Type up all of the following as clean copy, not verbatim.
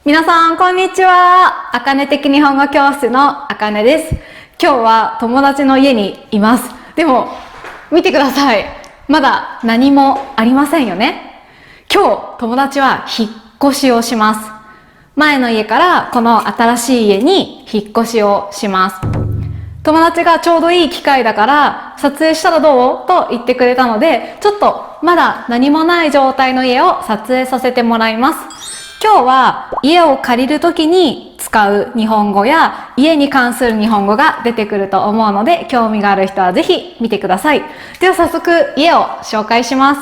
皆さん、こんにちは。あかね的日本語教室のあかねです。今日は友達の家にいます。でも、見てください。まだ何もありませんよね。今日、友達は引っ越しをします。前の家からこの新しい家に引っ越しをします。友達がちょうどいい機会だから撮影したらどうと言ってくれたので、ちょっとまだ何もない状態の家を撮影させてもらいます。今日は家を借りるときに使う日本語や家に関する日本語が出てくると思うので、興味がある人はぜひ見てください。では早速家を紹介します。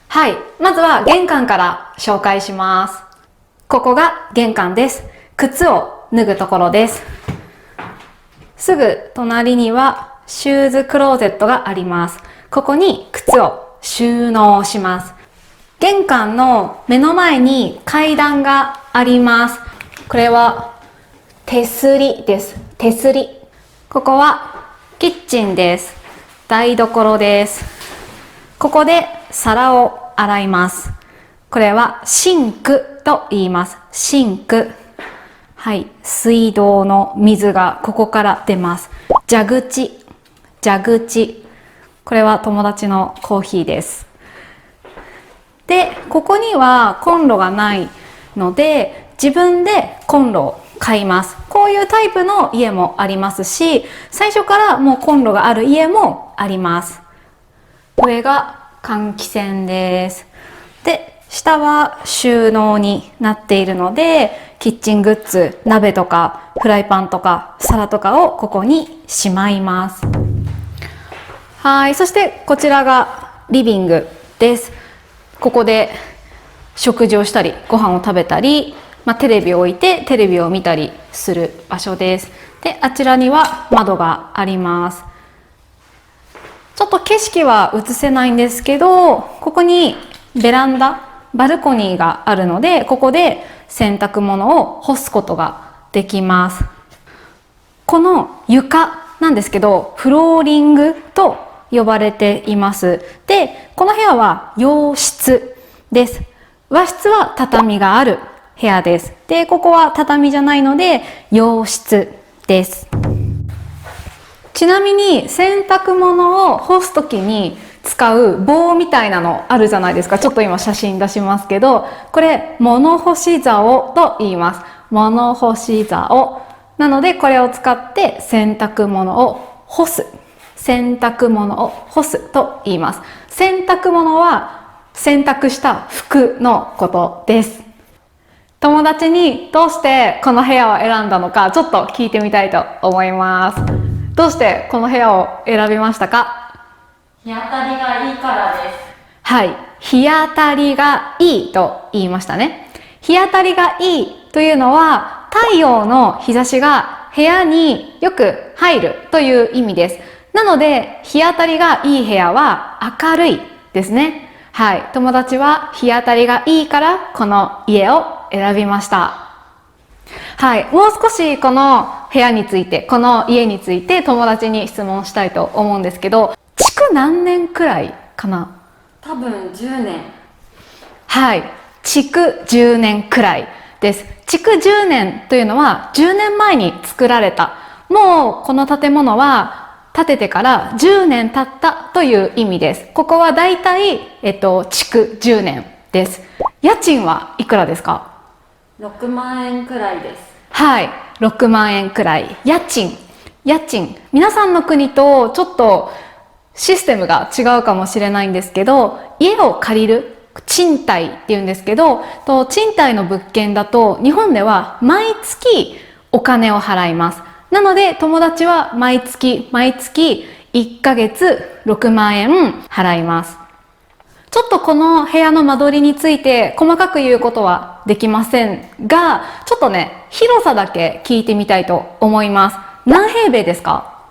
はい、まずは玄関から紹介します。ここが玄関です。靴を脱ぐところです。すぐ隣にはシューズクローゼットがあります。ここに靴を収納します。玄関の目の前に階段があります。これは手すりです。手すり。ここはキッチンです。台所です。ここで皿を洗います。これはシンクと言います。シンク。はい。水道の水がここから出ます。蛇口。蛇口。これは友達のコーヒーです。で、ここにはコンロがないので、自分でコンロを買います。こういうタイプの家もありますし、最初からもうコンロがある家もあります。これが換気扇です。で、下は収納になっているので、キッチングッズ、鍋とかフライパンとか皿とかをここにしまいます。はい。そしてこちらがリビングです。ここで食事をしたり、ご飯を食べたり、テレビを置いてテレビを見たりする場所です。で、あちらには窓があります。ちょっと景色は映せないんですけど、ここにベランダ、バルコニーがあるので、ここで洗濯物を干すことができます。この床なんですけど、フローリングと呼ばれています。で、この部屋は洋室です。和室は畳がある部屋です。で、ここは畳じゃないので洋室です。ちなみに洗濯物を干すときに使う棒みたいなのあるじゃないですか。ちょっと今写真出しますけど、これ物干し竿と言います。物干し竿。なのでこれを使って洗濯物を干す。洗濯物を干すと言います。洗濯物は洗濯した服のことです。友達にどうしてこの部屋を選んだのかちょっと聞いてみたいと思います。どうしてこの部屋を選びましたか？日当たりがいいからです。はい。日当たりがいいと言いましたね。日当たりがいいというのは太陽の日差しが部屋によく入るという意味です。なので、日当たりがいい部屋は明るいですね。はい。友達は日当たりがいいからこの家を選びました。はい。もう少しこの部屋について、この家について友達に質問したいと思うんですけど、築何年くらいかな？多分10年。はい。築10年くらいです。築10年というのは10年前に作られた。もうこの建物は建ててから10年経ったという意味です。ここはだいたい、築10年です。家賃はいくらですか6万円くらいです。はい。6万円くらい。家賃。皆さんの国とちょっとシステムが違うかもしれないんですけど、家を借りる。賃貸って言うんですけど、賃貸の物件だと日本では毎月お金を払います。なので友達は毎月1ヶ月6万円払います。ちょっとこの部屋の間取りについて細かく言うことはできませんが、ちょっとね、広さだけ聞いてみたいと思います。何平米ですか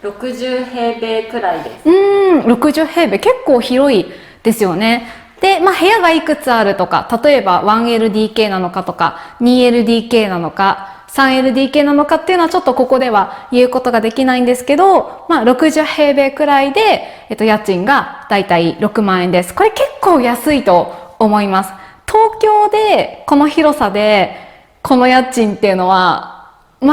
？60平米くらいです。60平米。結構広いですよね。で、部屋がいくつあるとか、例えば 1LDK なのかとか、2LDK なのか、3LDK なのかっていうのはちょっとここでは言うことができないんですけど、60平米くらいで、家賃がだいたい6万円です。これ結構安いと思います。東京でこの広さでこの家賃っていうのは、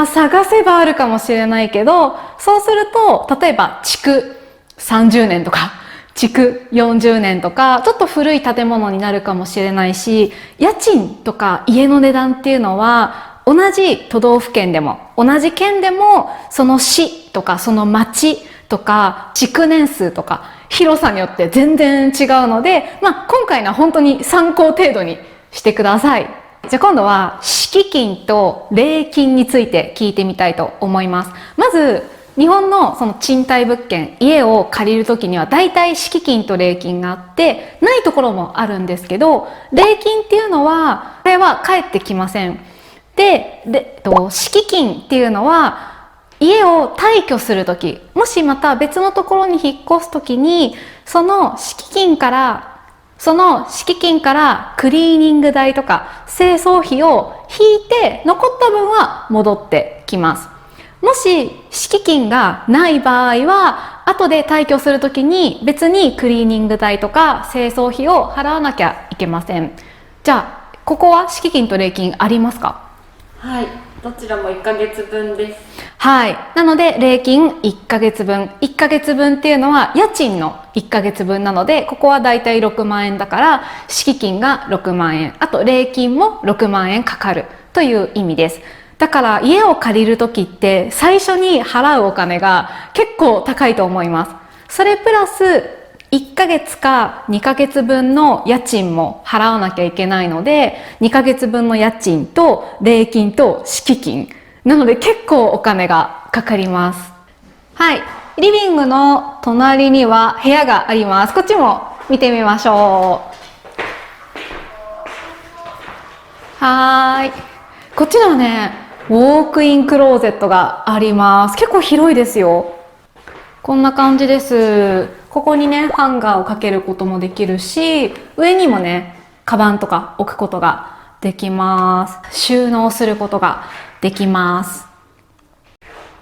探せばあるかもしれないけど、そうすると例えば築30年とか築40年とかちょっと古い建物になるかもしれないし、家賃とか家の値段っていうのは同じ都道府県でも同じ県でもその市とかその町とか築年数とか広さによって全然違うので、今回のは本当に参考程度にしてください。じゃあ今度は敷金と礼金について聞いてみたいと思います。まず日本のその賃貸物件、家を借りるときには大体敷金と礼金があって、ないところもあるんですけど、礼金っていうのはこれは返ってきません。で、敷金っていうのは家を退去するとき、もしまた別のところに引っ越すときに、その敷金からクリーニング代とか清掃費を引いて残った分は戻ってきます。もし敷金がない場合は、後で退去するときに別にクリーニング代とか清掃費を払わなきゃいけません。じゃあここは敷金と礼金ありますか？はい、どちらも1ヶ月分です。はい。なので、礼金1ヶ月分。1ヶ月分っていうのは、家賃の1ヶ月分なので、ここはだいたい6万円だから、敷金が6万円。あと、礼金も6万円かかるという意味です。だから、家を借りるときって、最初に払うお金が結構高いと思います。それプラス、1ヶ月か2ヶ月分の家賃も払わなきゃいけないので、2ヶ月分の家賃と礼金と敷金。なので結構お金がかかります。はい。リビングの隣には部屋があります。こっちも見てみましょう。はーい。こっちにはね、ウォークインクローゼットがあります。結構広いですよ。こんな感じです。ここにね、ハンガーをかけることもできるし、上にもね、カバンとか置くことができます。収納することができます。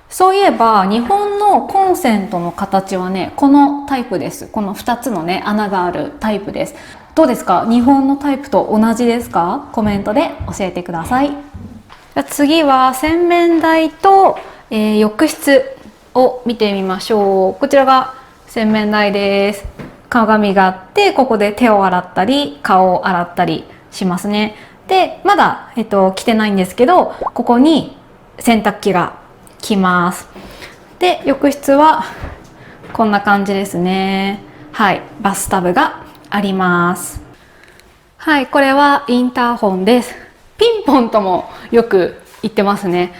そういえば、日本のコンセントの形はね、このタイプです。この2つのね、穴があるタイプです。どうですか？日本のタイプと同じですか？コメントで教えてください。次は洗面台と、浴室を見てみましょう。こちらが洗面台です。鏡があって、ここで手を洗ったり、顔を洗ったりしますね。で、まだ、着てないんですけど、ここに洗濯機が来ます。で、浴室はこんな感じですね。はい、バスタブがあります。はい、これはインターホンです。ピンポンともよく言ってますね。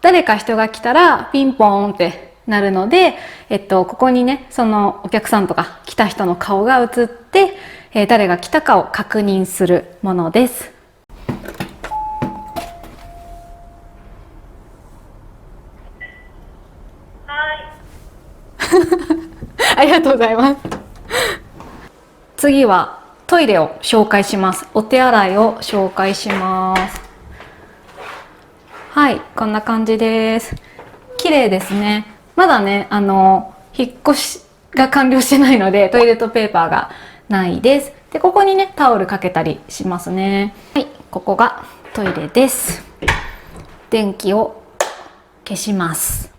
誰か人が来たらピンポンってなるので、ここにね、そのお客さんとか来た人の顔が映って、誰が来たかを確認するものです。ありがとうございます。次はトイレを紹介します。お手洗いを紹介します。はい、こんな感じです。綺麗ですね。まだね、引っ越しが完了してないので、トイレットペーパーがないです。で、ここにね、タオルかけたりしますね。はい、ここがトイレです。電気を消します。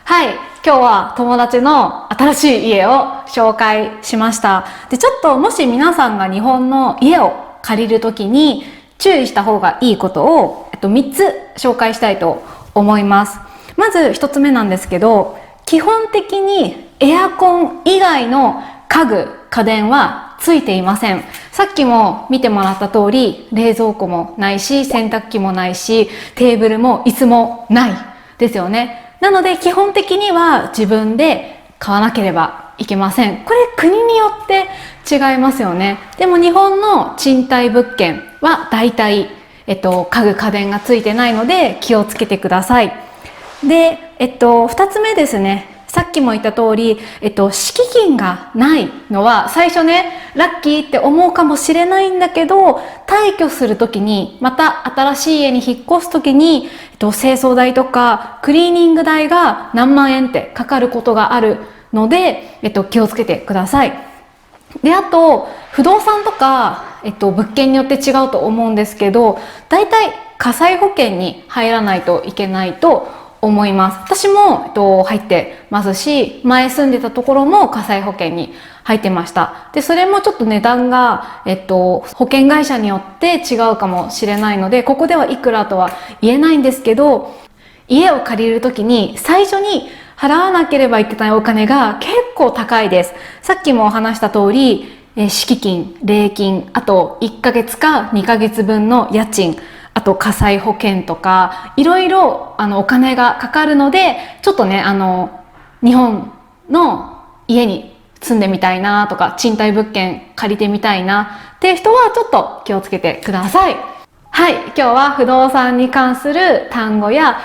はい、今日は友達の新しい家を紹介しました。で、ちょっともし皆さんが日本の家を借りるときに注意した方がいいことを、3つ紹介したいと思います。まず1つ目なんですけど、基本的にエアコン以外の家具、家電はついていません。さっきも見てもらった通り、冷蔵庫もないし、洗濯機もないし、テーブルも椅子もないですよね。なので基本的には自分で買わなければいけません。これ国によって違いますよね。でも日本の賃貸物件は大体、家具家電がついてないので気をつけてください。で、2つ目ですね。さっきも言った通り、敷金がないのは最初ね、ラッキーって思うかもしれないんだけど、退去するときに、また新しい家に引っ越すときに、清掃代とかクリーニング代が何万円ってかかることがあるので、気をつけてください。で、あと、不動産とか、物件によって違うと思うんですけど、大体火災保険に入らないといけないと思います。私も、入ってますし、前住んでたところも火災保険に入ってました。で、それもちょっと値段が、保険会社によって違うかもしれないので、ここではいくらとは言えないんですけど、家を借りるときに最初に払わなければいけないお金が結構高いです。さっきも話した通り、敷金、礼金、あと1ヶ月か2ヶ月分の家賃、あと火災保険とか、いろいろお金がかかるので、ちょっとね、日本の家に住んでみたいなとか、賃貸物件借りてみたいなっていう人はちょっと気をつけてください。はい、今日は不動産に関する単語や、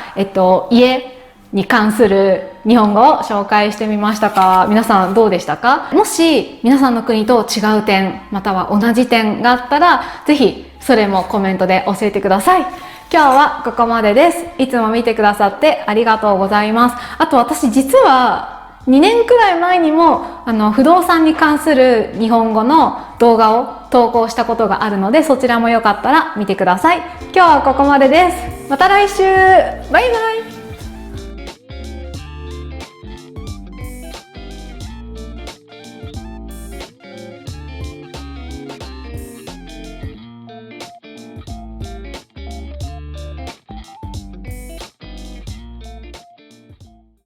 家に関する日本語を紹介してみましたが、皆さんどうでしたか？もし皆さんの国と違う点、または同じ点があったら、ぜひそれもコメントで教えてください。今日はここまでです。いつも見てくださってありがとうございます。あと私実は2年くらい前にも不動産に関する日本語の動画を投稿したことがあるので、そちらもよかったら見てください。今日はここまでです。また来週。バイバイ。